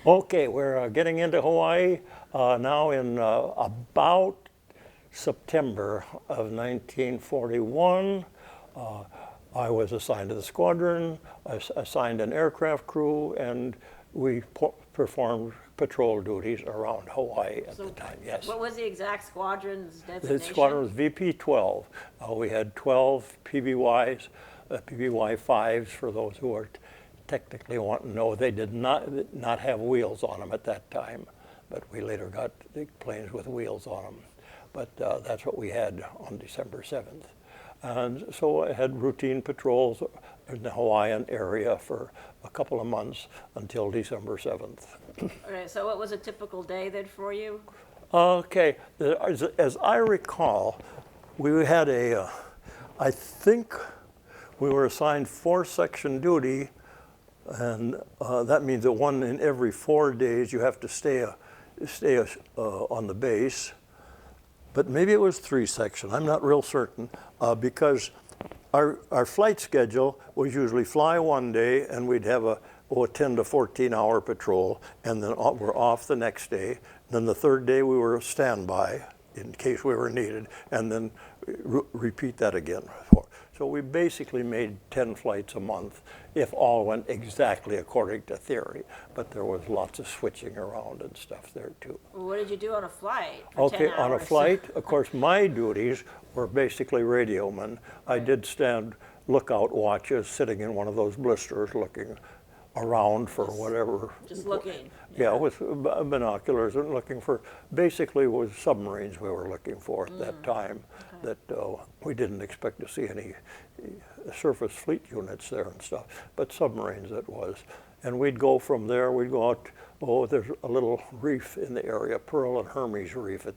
Okay, we're getting into Hawaii now in about September of 1941. I was assigned to the squadron, assigned an aircraft crew, and we performed patrol duties around Hawaii at the time, yes. What was the exact squadron's designation? The squadron was VP-12. We had 12 PBYs, PBY-5s for those who are technically want to know. They did not have wheels on them at that time, but we later got the planes with wheels on them. But that's what we had on December 7th. And so I had routine patrols in the Hawaiian area for a couple of months until December 7th. Okay, so what was a typical day then for you? Okay, as I recall, we had I think we were assigned 4-section duty, and that means that one in every 4 days you have to stay on the base. But maybe it was 3-section, I'm not real certain, because our flight schedule was usually fly one day and we'd have a 10 to 14 hour patrol, and then we're off the next day. Then the third day we were standby in case we were needed, and then repeat that again. So we basically made 10 flights a month if all went exactly according to theory, but there was lots of switching around and stuff there too. Well, what did you do on a flight for 10 Okay, hours? on a flight, of course, my duties were basically radioman. I did stand lookout watches sitting in one of those blisters looking around for whatever. Just looking. Yeah, with binoculars and looking for, basically was submarines we were looking for at that time. Okay. That we didn't expect to see any surface fleet units there and stuff, but submarines it was. And we'd go from there, we'd go out, there's a little reef in the area, Pearl and Hermes Reef,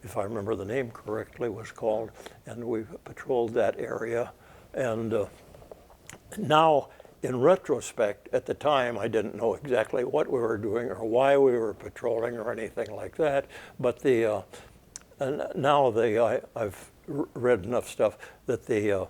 if I remember the name correctly, was called, and we patrolled that area. And now, in retrospect, at the time, I didn't know exactly what we were doing or why we were patrolling or anything like that. But now I've read enough stuff that the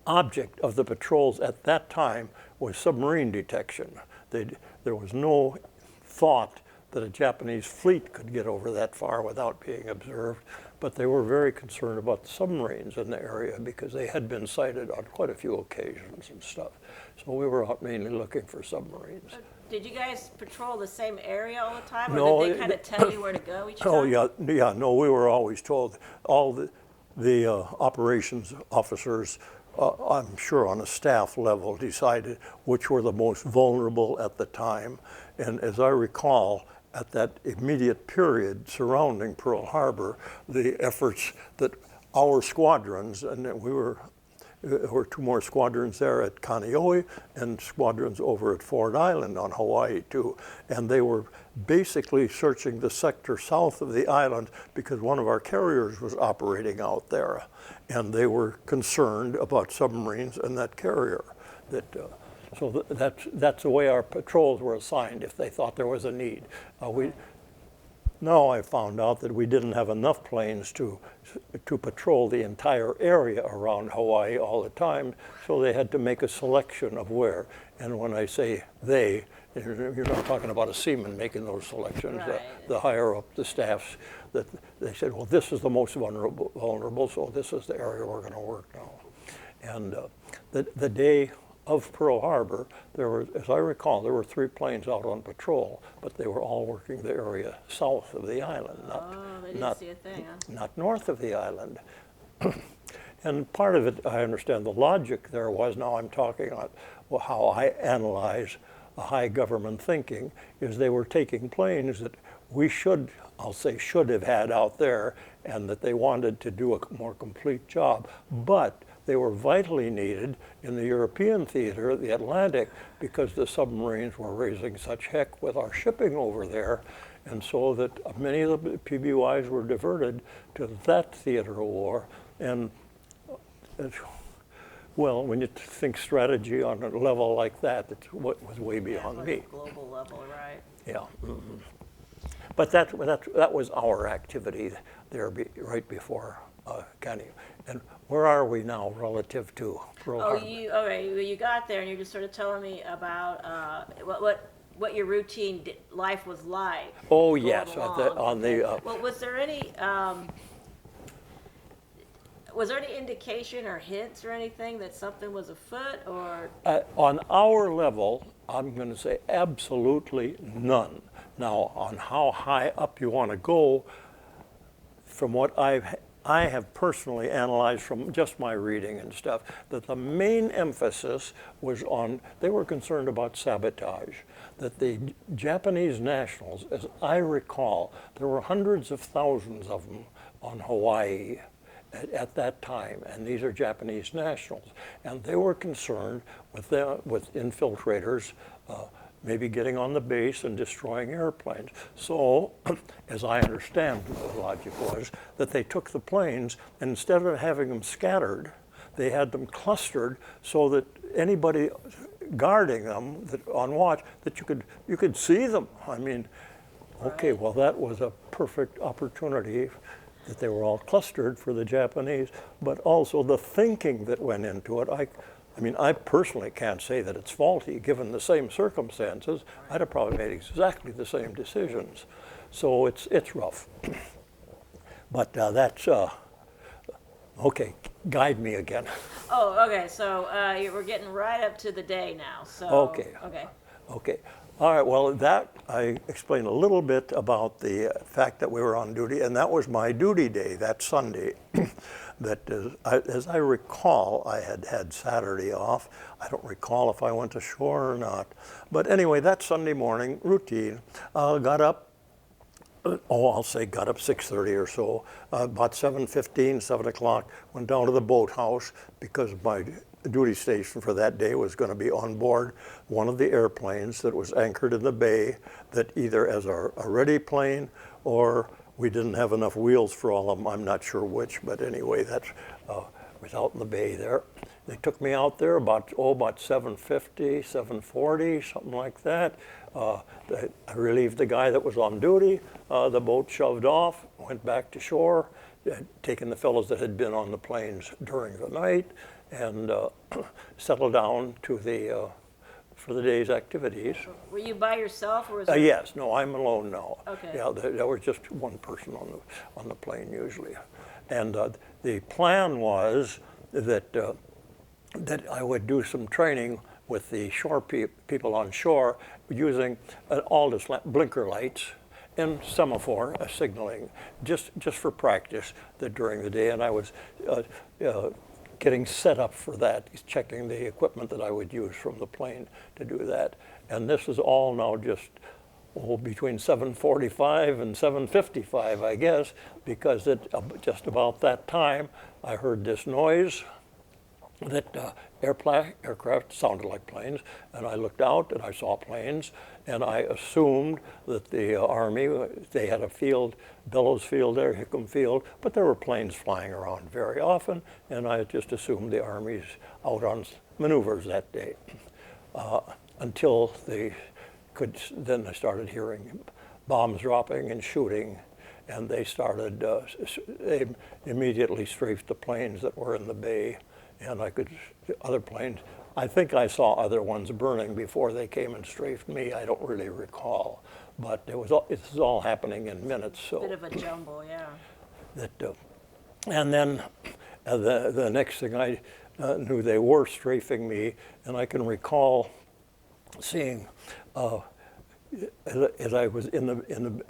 object of the patrols at that time was submarine detection. There was no thought that a Japanese fleet could get over that far without being observed. But they were very concerned about the submarines in the area because they had been sighted on quite a few occasions and stuff. So we were out mainly looking for submarines. Did you guys patrol the same area all the time, or No, did they kind of tell you where to go each time? Oh yeah, no, we were always told. All the operations officers, I'm sure on a staff level, decided which were the most vulnerable at the time. And as I recall, at that immediate period surrounding Pearl Harbor, the efforts that our squadrons, and there were 2 more squadrons there at Kaneohe and squadrons over at Ford Island on Hawaii too, and they were basically searching the sector south of the island because one of our carriers was operating out there, and they were concerned about submarines and that carrier. So that's the way our patrols were assigned if they thought there was a need. Now I found out that we didn't have enough planes to patrol the entire area around Hawaii all the time, so they had to make a selection of where. And when I say they, you're not talking about a seaman making those selections. Right. The higher up the staffs, that they said, well, this is the most vulnerable, so this is the area we're going to work now. And the day of Pearl Harbor, there were, as I recall, there were 3 planes out on patrol, but they were all working the area south of the island, not see a thing, huh? not north of the island. And part of it, I understand the logic there was, now I'm talking about how I analyze high government thinking, is they were taking planes that we should, I'll say should have had out there, and that they wanted to do a more complete job, but they were vitally needed in the European theater, the Atlantic, because the submarines were raising such heck with our shipping over there, and so that many of the PBYs were diverted to that theater of war. And well, when you think strategy on a level like that, it's what was way beyond me. Global level, right? Yeah. Mm-hmm. But that was our activity there right before Kaneohe. And where are we now relative to Pearl Harbor? You got there and you're just sort of telling me about what what your routine life was like. Oh, going yes, along. Well, was there any indication or hints or anything that something was afoot, or? On our level, I'm going to say absolutely none. Now, on how high up you want to go, from what I have personally analyzed from just my reading and stuff, that the main emphasis was on, they were concerned about sabotage. That the Japanese nationals, as I recall, there were hundreds of thousands of them on Hawaii at that time, and these are Japanese nationals, and they were concerned with infiltrators maybe getting on the base and destroying airplanes. So, as I understand the logic was, that they took the planes, and instead of having them scattered, they had them clustered so that anybody guarding them on watch, that you could see them. I mean, okay, well, that was a perfect opportunity that they were all clustered for the Japanese, but also the thinking that went into it. I mean, I personally can't say that it's faulty. Given the same circumstances, I'd have probably made exactly the same decisions. So it's rough. But that's, okay, guide me again. Oh, okay, so we're getting right up to the day now, so. Okay. Okay. Okay. All right, well, that I explained a little bit about the fact that we were on duty, and that was my duty day, that Sunday. As I recall, I had Saturday off. I don't recall if I went to shore or not. But anyway, that Sunday morning, routine, got up, I'll say got up 6:30 or so, about 7:15, 7 o'clock, went down to the boathouse because my duty station for that day was going to be on board one of the airplanes that was anchored in the bay, that either as a ready plane or we didn't have enough wheels for all of them. I'm not sure which, but anyway, that was out in the bay there. They took me out there about 7:50, 7:40, something like that. I relieved the guy that was on duty. The boat shoved off, went back to shore, taking the fellows that had been on the planes during the night, and settled down to for the day's activities. Were you by yourself, or was there? Yes, no, I'm alone now. Okay. Yeah, there was just one person on the plane usually, and the plan was that that I would do some training with the shore people on shore using Aldous blinker lights and semaphore signaling, just for practice during the day, and I was getting set up for that, checking the equipment that I would use from the plane to do that. And this is all now just between 7:45 and 7:55, I guess, because just about that time I heard this noise that aircraft sounded like planes, and I looked out and I saw planes, and I assumed that the Army, they had a field, Bellows Field there, Hickam Field, but there were planes flying around very often, and I just assumed the Army's out on maneuvers that day. Until then I started hearing bombs dropping and shooting, and they started, they immediately strafed the planes that were in the bay, and other planes, I think I saw other ones burning before they came and strafed me. I don't really recall, but it was all happening in minutes. So Bit of a jumble, yeah. And then the next thing I knew, they were strafing me, and I can recall seeing as I was in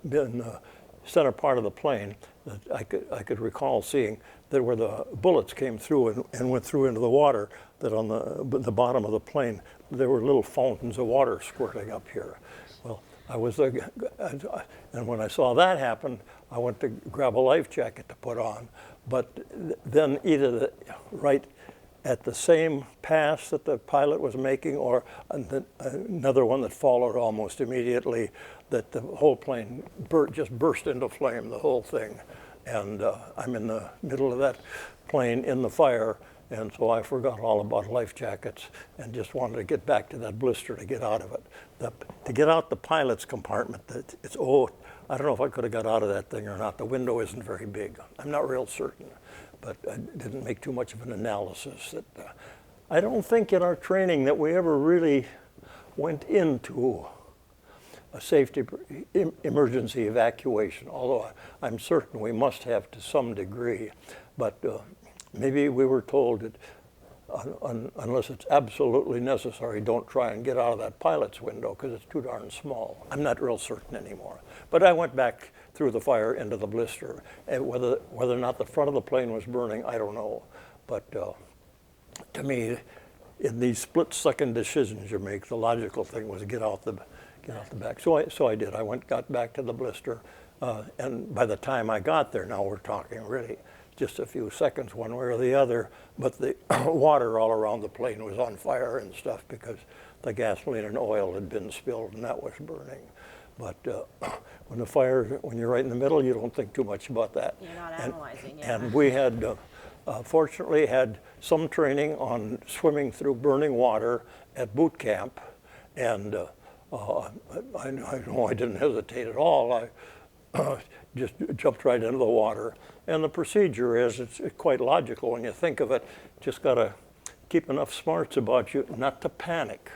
the center part of the plane, that I could recall seeing that where the bullets came through and went through into the water, that on the bottom of the plane there were little fountains of water squirting up here. Well, and when I saw that happen, I went to grab a life jacket to put on, but then either right at the same pass that the pilot was making, or another one that followed almost immediately, that the whole plane just burst into flame, the whole thing. And I'm in the middle of that plane in the fire, and so I forgot all about life jackets and just wanted to get back to that blister to get out of it. To get out the pilot's compartment, I don't know if I could have got out of that thing or not. The window isn't very big. I'm not real certain, but I didn't make too much of an analysis. I don't think in our training that we ever really went into a safety emergency evacuation, although I'm certain we must have to some degree. But maybe we were told that unless it's absolutely necessary, don't try and get out of that pilot's window because it's too darn small. I'm not real certain anymore. But I went back through the fire into the blister. And whether or not the front of the plane was burning, I don't know. But to me, in these split-second decisions you make, the logical thing was get out the back. So I did. Got back to the blister, and by the time I got there, now we're talking really just a few seconds one way or the other, but the water all around the plane was on fire and stuff because the gasoline and oil had been spilled and that was burning. But when you're right in the middle, you don't think too much about that. You're not analyzing, yeah. And we had, fortunately, had some training on swimming through burning water at boot camp, and I know I didn't hesitate at all. I just jumped right into the water. And the procedure is, it's quite logical when you think of it. Just got to keep enough smarts about you not to panic,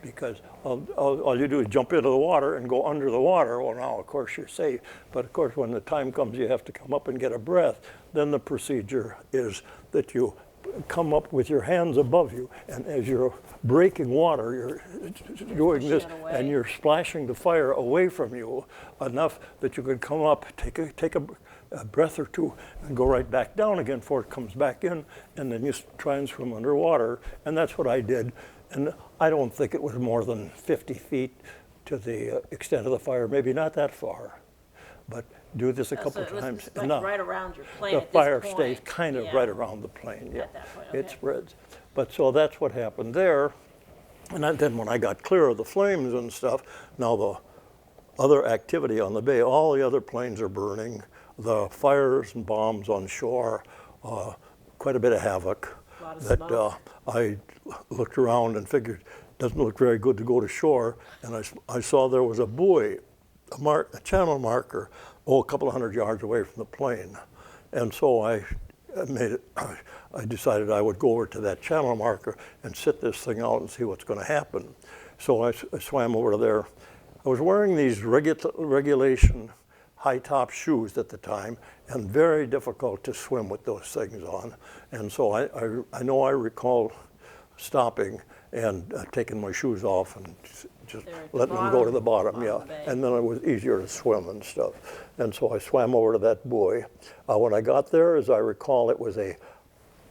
because all you do is jump into the water and go under the water. Well, now, of course, you're safe. But, of course, when the time comes you have to come up and get a breath, then the procedure is that you come up with your hands above you, and as you're breaking water, you're doing this, and you're splashing the fire away from you enough that you can come up, take a breath or two, and go right back down again before it comes back in, and then you try and swim underwater. And that's what I did. And I don't think it was more than 50 feet to the extent of the fire, maybe not that far, but do this a couple times. Like right around your plane. The fire stays kind of right around the plane. Yeah, at that point, okay. It spreads. But so that's what happened there. And then when I got clear of the flames and stuff, now the other activity on the bay, all the other planes are burning. The fires and bombs on shore, quite a bit of havoc. That I looked around and figured doesn't look very good to go to shore, and I saw there was a buoy, a channel marker, a couple of 100 yards away from the plane, and so I decided I would go over to that channel marker and sit this thing out and see what's going to happen. So I swam over there. I was wearing these regulation high-top shoes at the time, and very difficult to swim with those things on. And so I know I recall stopping and taking my shoes off and just letting them go to the bottom, yeah. And then it was easier to swim and stuff. And so I swam over to that buoy. When I got there, as I recall, it was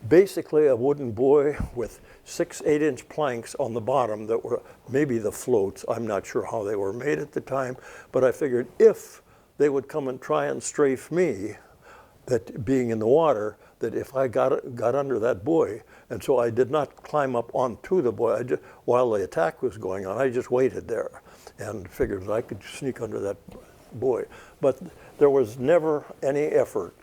basically a wooden buoy with 6 8-inch planks on the bottom that were maybe the floats. I'm not sure how they were made at the time, but I figured if they would come and try and strafe me, that being in the water, that if I got under that buoy, and so I did not climb up onto the buoy. While the attack was going on, I just waited there and figured I could sneak under that buoy. But there was never any effort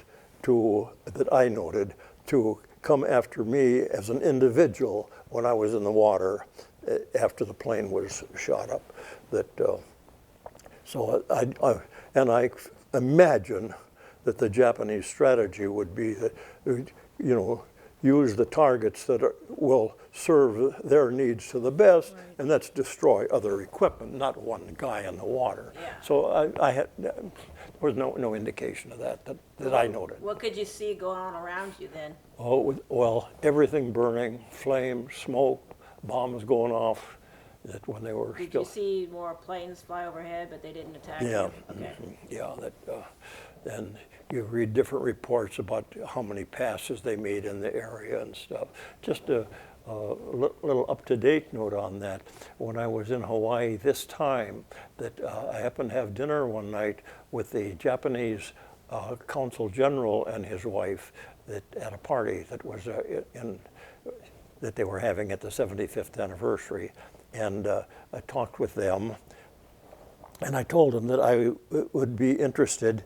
that I noted to come after me as an individual when I was in the water after the plane was shot up. So I imagine that the Japanese strategy would be that, use the targets that will serve their needs to the best, right, and that's destroy other equipment, not one guy in the water. Yeah. So there was no indication of that I noted. What could you see going on around you then? Oh, well, everything burning, flames, smoke, bombs going off. That when they were Did you see more planes fly overhead, but they didn't attack you? Okay. Yeah. And you read different reports about how many passes they made in the area and stuff. Just a little up-to-date note on that. When I was in Hawaii this time, that I happened to have dinner one night with the Japanese Consul General and his wife at a party that was that they were having at the 75th anniversary. And I talked with them, and I told them that I would be interested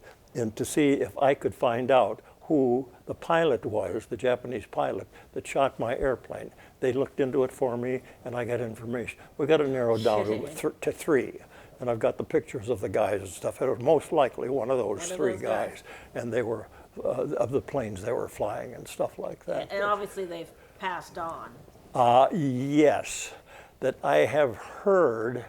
to see if I could find out who the pilot was, the Japanese pilot that shot my airplane. They looked into it for me, and I got information. We got it narrowed down to 3, and I've got the pictures of the guys and stuff. It was most likely one of those 3 guys, and they were of the planes they were flying and stuff like that. And obviously they've passed on. Yes. That I have heard